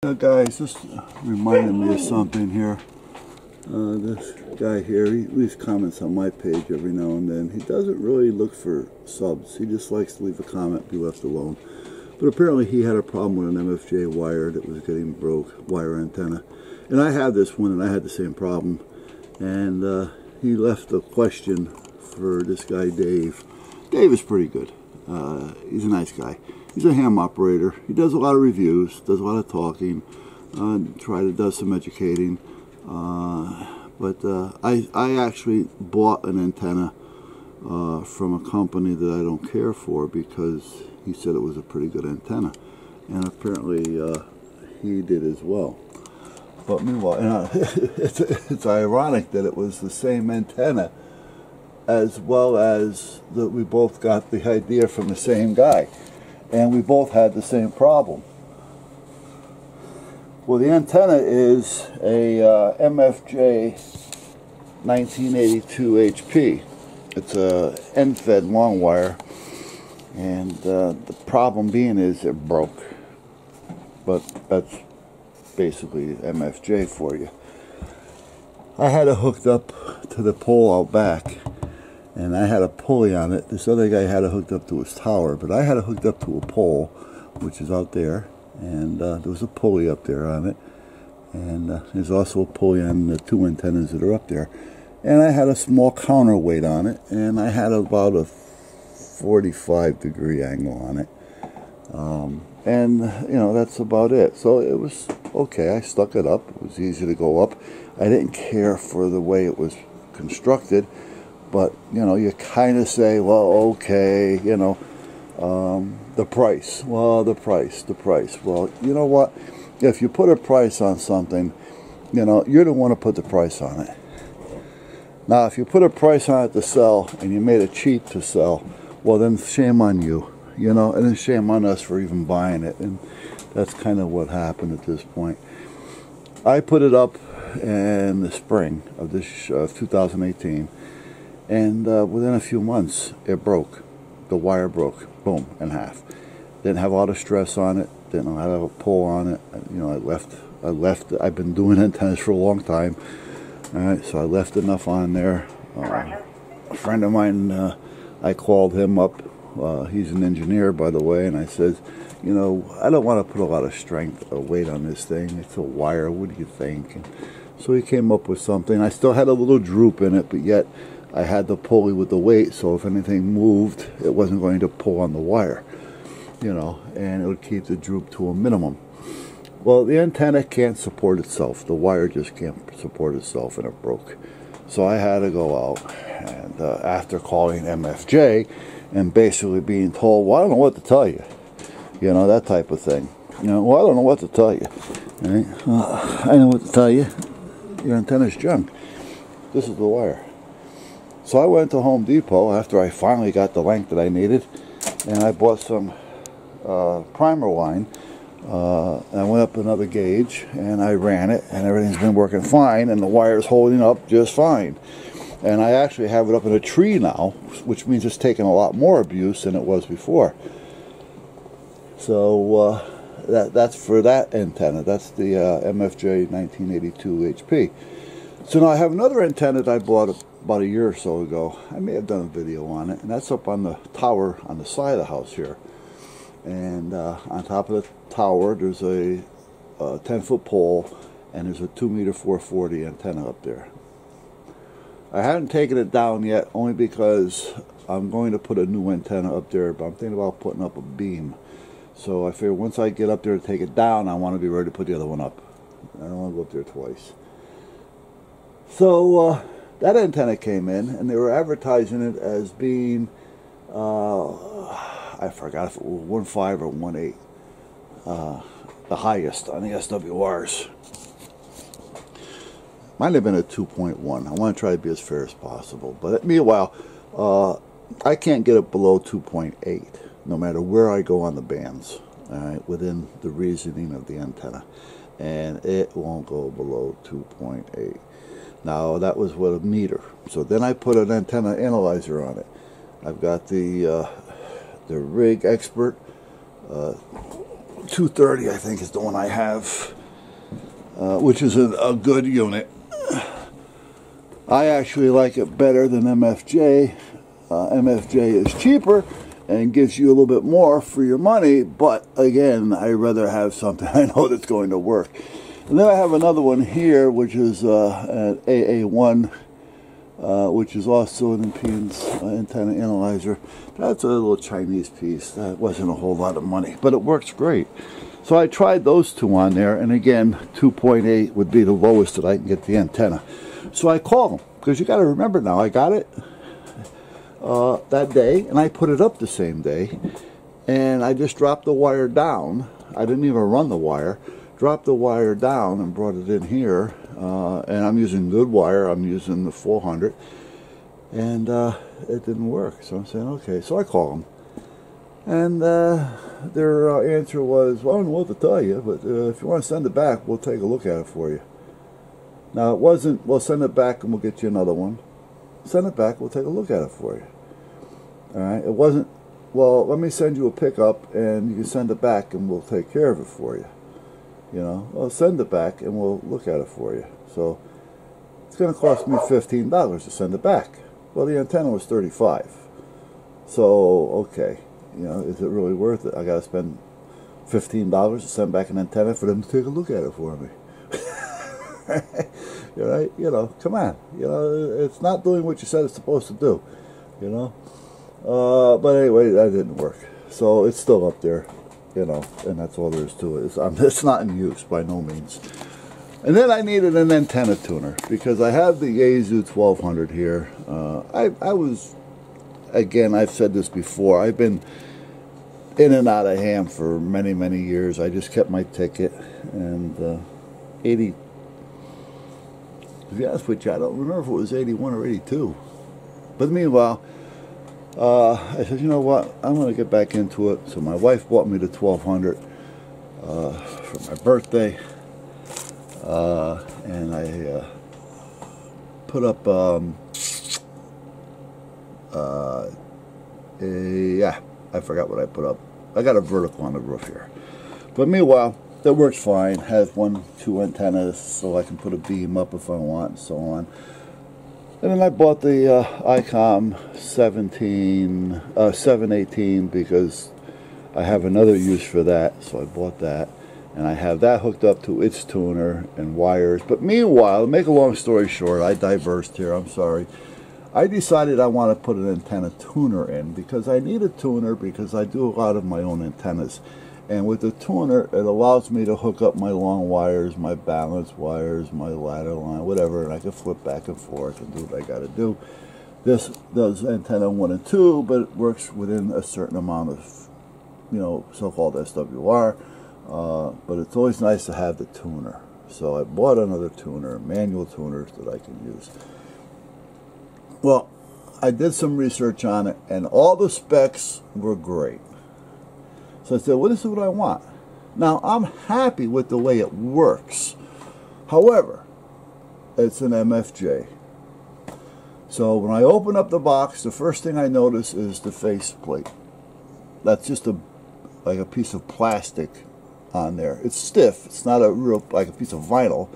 Guys, this reminded me of something here. This guy here, he leaves comments on my page every now and then. He doesn't really look for subs. He just likes to leave a comment, be left alone. But apparently he had a problem with an MFJ wire that was getting broke, wire antenna. And I had this one, and I had the same problem. And he left a question for this guy, Dave. Dave is pretty good. He's a nice guy. He's a ham operator. He does a lot of reviews, does a lot of talking, does some educating. I actually bought an antenna from a company that I don't care for because he said it was a pretty good antenna, and apparently he did as well. But meanwhile, it's ironic that it was the same antenna, as well as that we both got the idea from the same guy. And we both had the same problem. Well, the antenna is a MFJ 1982 HP. It's a end-fed long wire, and the problem being is it broke. But that's basically MFJ for you. I had it hooked up to the pole out back, and I had a pulley on it. This other guy had it hooked up to his tower, but I had it hooked up to a pole, which is out there, and there was a pulley up there on it, and there's also a pulley on the two antennas that are up there, and I had a small counterweight on it, and I had about a 45-degree angle on it, and you know, that's about it. So it was okay. I stuck it up. It was easy to go up. I didn't care for the way it was constructed. But, you know, you kind of say, well, okay, you know, the price. Well, the price. Well, you know what? If you put a price on something, you know, you don't want to put the price on it. Now, if you put a price on it to sell and you made it cheap to sell, well, then shame on you, you know, and then shame on us for even buying it. And that's kind of what happened at this point. I put it up in the spring of this 2018. And within a few months, it broke. The wire broke, boom, in half. Didn't have a lot of stress on it. Didn't know how to have a pull on it. You know, I left. I've been doing antennas for a long time. All right, so I left enough on there. A friend of mine, I called him up. He's an engineer, by the way, and I said, you know, I don't want to put a lot of strength or weight on this thing. It's a wire. What do you think? And so he came up with something. I still had a little droop in it, but yet I had the pulley with the weight, so if anything moved, it wasn't going to pull on the wire, you know, and it would keep the droop to a minimum. Well, the antenna can't support itself. The wire just can't support itself, and it broke. So I had to go out, and after calling MFJ and basically being told, well, I don't know what to tell you, you know, that type of thing. You know, well, I don't know what to tell you. Right? I know what to tell you. Your antenna's junk. This is the wire. So I went to Home Depot after I finally got the length that I needed, and I bought some primer line. I went up another gauge, and I ran it, and everything's been working fine, and the wire's holding up just fine. And I actually have it up in a tree now, which means it's taken a lot more abuse than it was before. So that's for that antenna. That's the MFJ 1982 HP. So now I have another antenna that I bought about a year or so ago. I may have done a video on it, and that's up on the tower on the side of the house here. And on top of the tower, there's a 10-foot pole, and there's a 2-meter 440 antenna up there. I haven't taken it down yet, only because I'm going to put a new antenna up there, but I'm thinking about putting up a beam. So I figure once I get up there to take it down, I want to be ready to put the other one up. I don't want to go up there twice. So that antenna came in, and they were advertising it as being, I forgot if it was 1.5 or 1.8, the highest on the SWRs. Might have been a 2.1. I want to try to be as fair as possible. But meanwhile, I can't get it below 2.8, no matter where I go on the bands, within the reasoning of the antenna. And it won't go below 2.8. Now, that was with a meter. So then I put an antenna analyzer on it. I've got the Rig Expert 230, I think, is the one I have, which is a good unit. I actually like it better than MFJ. MFJ is cheaper and gives you a little bit more for your money, but again, I'd rather have something I know that's going to work. And then I have another one here, which is an AA1, which is also an impedance antenna analyzer. That's a little Chinese piece. That wasn't a whole lot of money, but it works great. So I tried those two on there, and again, 2.8 would be the lowest that I can get the antenna. So I call them, because you got to remember now, I got it that day, and I put it up the same day, and I just dropped the wire down. I didn't even run the wire. Dropped the wire down and brought it in here, and I'm using good wire. I'm using the 400, and it didn't work. So I'm saying, okay. So I call them, and their answer was, well, I don't know what to tell you, but if you want to send it back, we'll take a look at it for you. Now, it wasn't, well, send it back and we'll get you another one. Send it back, we'll take a look at it for you. All right, it wasn't, well, let me send you a pickup and you can send it back and we'll take care of it for you. You know, well, send it back and we'll look at it for you. So it's going to cost me $15 to send it back. Well, the antenna was $35. So, okay, you know, is it really worth it? I got to spend $15 to send back an antenna for them to take a look at it for me. Right? You know, come on. You know, it's not doing what you said it's supposed to do. You know? But anyway, that didn't work. So it's still up there. You know, and that's all there is to it. It's not in use by no means. And then I needed an antenna tuner because I have the Yaesu 1200 here. I was, again, I've said this before, I've been in and out of ham for many, many years. I just kept my ticket, and 80, to be honest with you, I don't remember if it was 81 or 82. But meanwhile, I said, you know what, I'm going to get back into it. So my wife bought me the 1200 for my birthday, and I put up yeah, I forgot what I put up. I got a vertical on the roof here. But meanwhile, that works fine. Has 2 antennas, so I can put a beam up if I want, and so on. And then I bought the ICOM 718 because I have another use for that, so I bought that. And I have that hooked up to its tuner and wires. But meanwhile, to make a long story short, I diversed here, I'm sorry. I decided I want to put an antenna tuner in because I need a tuner because I do a lot of my own antennas. And with the tuner, it allows me to hook up my long wires, my balance wires, my ladder line, whatever, and I can flip back and forth and do what I got to do. This does antenna 1 and 2, but it works within a certain amount of, you know, so-called SWR. But it's always nice to have the tuner. So I bought another tuner, manual tuners that I can use. Well, I did some research on it, and all the specs were great. So I said, well, this is what I want. Now, I'm happy with the way it works. However, it's an MFJ. So when I open up the box, the first thing I notice is the faceplate. That's just like a piece of plastic on there. It's stiff. It's not a real, like a piece of vinyl.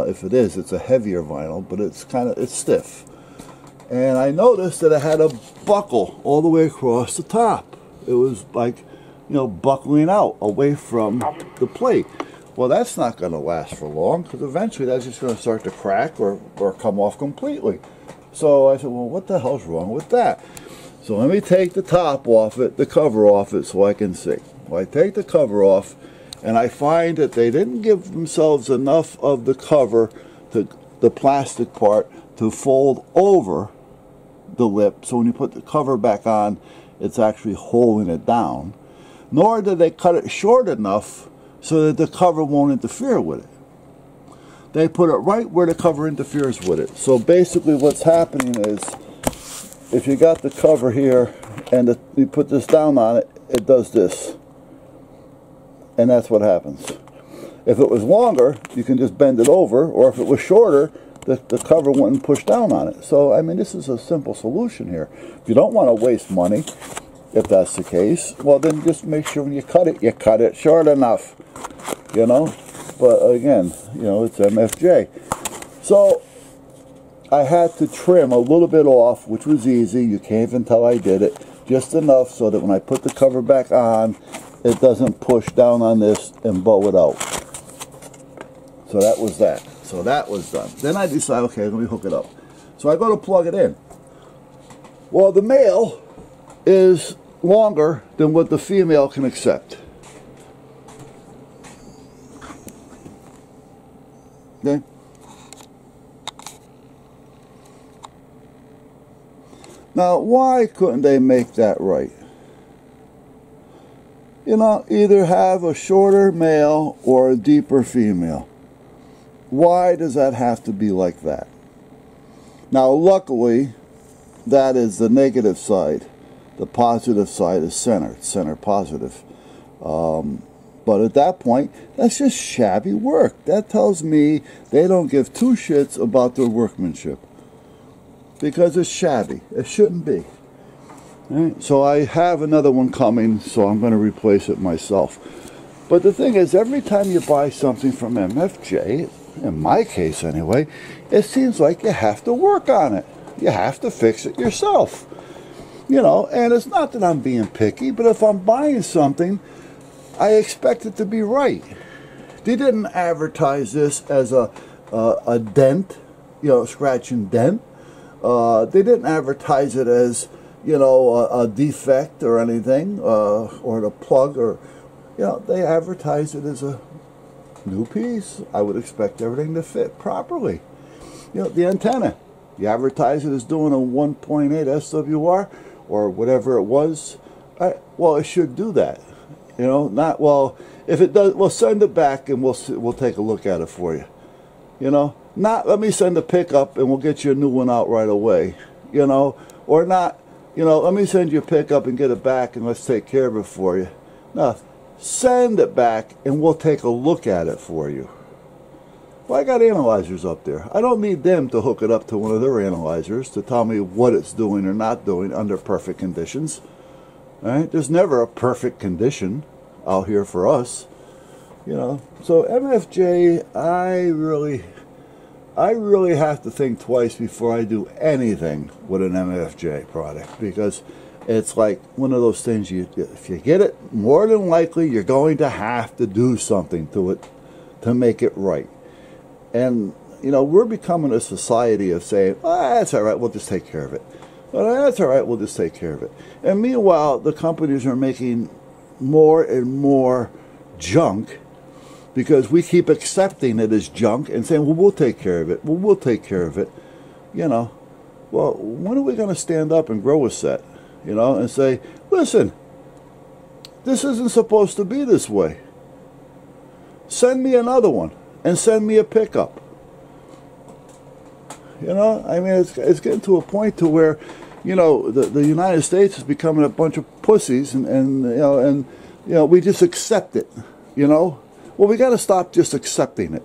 If it is, it's a heavier vinyl, but it's stiff. And I noticed that it had a buckle all the way across the top. It was like, you know, buckling out away from the plate. Well, that's not going to last for long because eventually that's just going to start to crack or come off completely. So I said, well, what the hell's wrong with that? So let me take the top off it, the cover off it, so I can see. Well, I take the cover off, and I find that they didn't give themselves enough of the cover, the plastic part, to fold over the lip. So when you put the cover back on, it's actually holding it down. Nor did they cut it short enough so that the cover won't interfere with it. They put it right where the cover interferes with it. So basically what's happening is, if you got the cover here and you put this down on it, it does this. And that's what happens. If it was longer, you can just bend it over, or if it was shorter, the cover wouldn't push down on it. So, I mean, this is a simple solution here. If you don't want to waste money, If that's the case, well, then just make sure when you cut it short enough, you know. But again, you know, it's MFJ. So I had to trim a little bit off, which was easy. You can't even tell I did it. Just enough so that when I put the cover back on, it doesn't push down on this and bow it out. So that was that. So that was done. Then I decided, okay, let me hook it up. So I go to plug it in. Well, the male is longer than what the female can accept. Okay? Now, why couldn't they make that right? You know, either have a shorter male or a deeper female. Why does that have to be like that? Now, luckily, that is the negative side. The positive side is center. It's center positive. But at that point, that's just shabby work. That tells me they don't give two shits about their workmanship. Because it's shabby. It shouldn't be. Right? So I have another one coming, so I'm going to replace it myself. But the thing is, every time you buy something from MFJ, in my case anyway, it seems like you have to work on it. You have to fix it yourself. You know, and it's not that I'm being picky, but if I'm buying something, I expect it to be right. They didn't advertise this as a dent, you know, scratch and dent. They didn't advertise it as, you know, a defect or anything, or the plug, or, you know, they advertised it as a new piece. I would expect everything to fit properly. You know, the antenna, you advertise it as doing a 1.8 SWR or whatever it was. Well, it should do that. You know, not, well, if it does, well, send it back and we'll take a look at it for you. You know, not let me send a pickup and we'll get you a new one out right away. You know, or not, you know, let me send you a pickup and get it back and let's take care of it for you. No, send it back and we'll take a look at it for you. Well, I got analyzers up there. I don't need them to hook it up to one of their analyzers to tell me what it's doing or not doing under perfect conditions. All right? There's never a perfect condition out here for us. You know, so MFJ, I really have to think twice before I do anything with an MFJ product, because it's like one of those things, if you get it, more than likely you're going to have to do something to it to make it right. And, you know, we're becoming a society of saying, oh, that's all right, we'll just take care of it. Well, that's all right, we'll just take care of it. And meanwhile, the companies are making more and more junk because we keep accepting it as junk and saying, well, we'll take care of it. Well, we'll take care of it. You know, well, when are we going to stand up and grow a set, you know, and say, listen, this isn't supposed to be this way. Send me another one and send me a pickup. You know, I mean, it's getting to a point to where, you know, the United States is becoming a bunch of pussies, and you know, we just accept it, you know. Well, we got to stop just accepting it.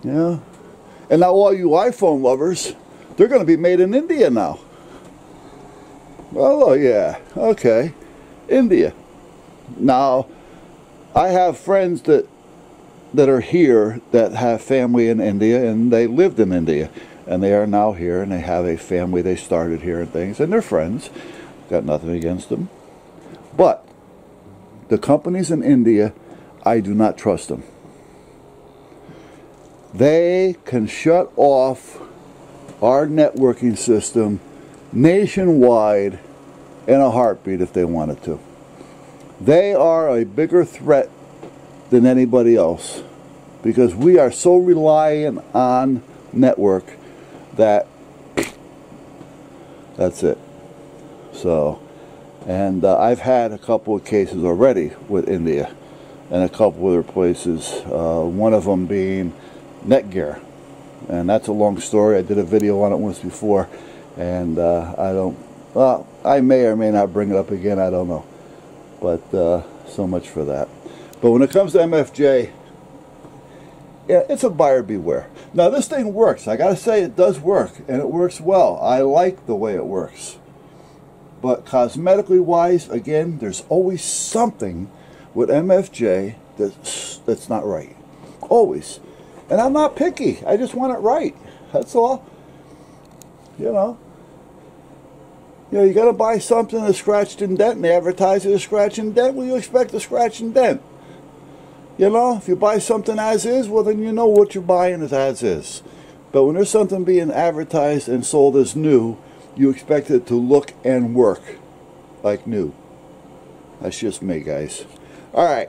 You know? And now all you iPhone lovers, they're going to be made in India now. Oh, yeah. Okay. India. Now, I have friends that are here that have family in India, and they lived in India. And they are now here, and they have a family they started here and things. And they're friends. Got nothing against them. But the companies in India, I do not trust them. They can shut off our networking system nationwide in a heartbeat if they wanted to. They are a bigger threat than anybody else because we are so reliant on network that that's it. So, and I've had a couple of cases already with India and a couple other places, one of them being Netgear, and that's a long story. I did a video on it once before, and I may or may not bring it up again, I don't know, but so much for that. But when it comes to MFJ, yeah, it's a buyer beware. Now this thing works. I gotta say, it does work, and it works well. I like the way it works. But cosmetically wise, again, there's always something with MFJ that's not right. Always. And I'm not picky. I just want it right. That's all. You know. You got to buy something that's scratched and dent, and they advertise it as scratch and dent. Well, you expect a scratch and dent. You know, if you buy something as is, well, then you know what you're buying is as is. But when there's something being advertised and sold as new, you expect it to look and work like new. That's just me, guys. All right.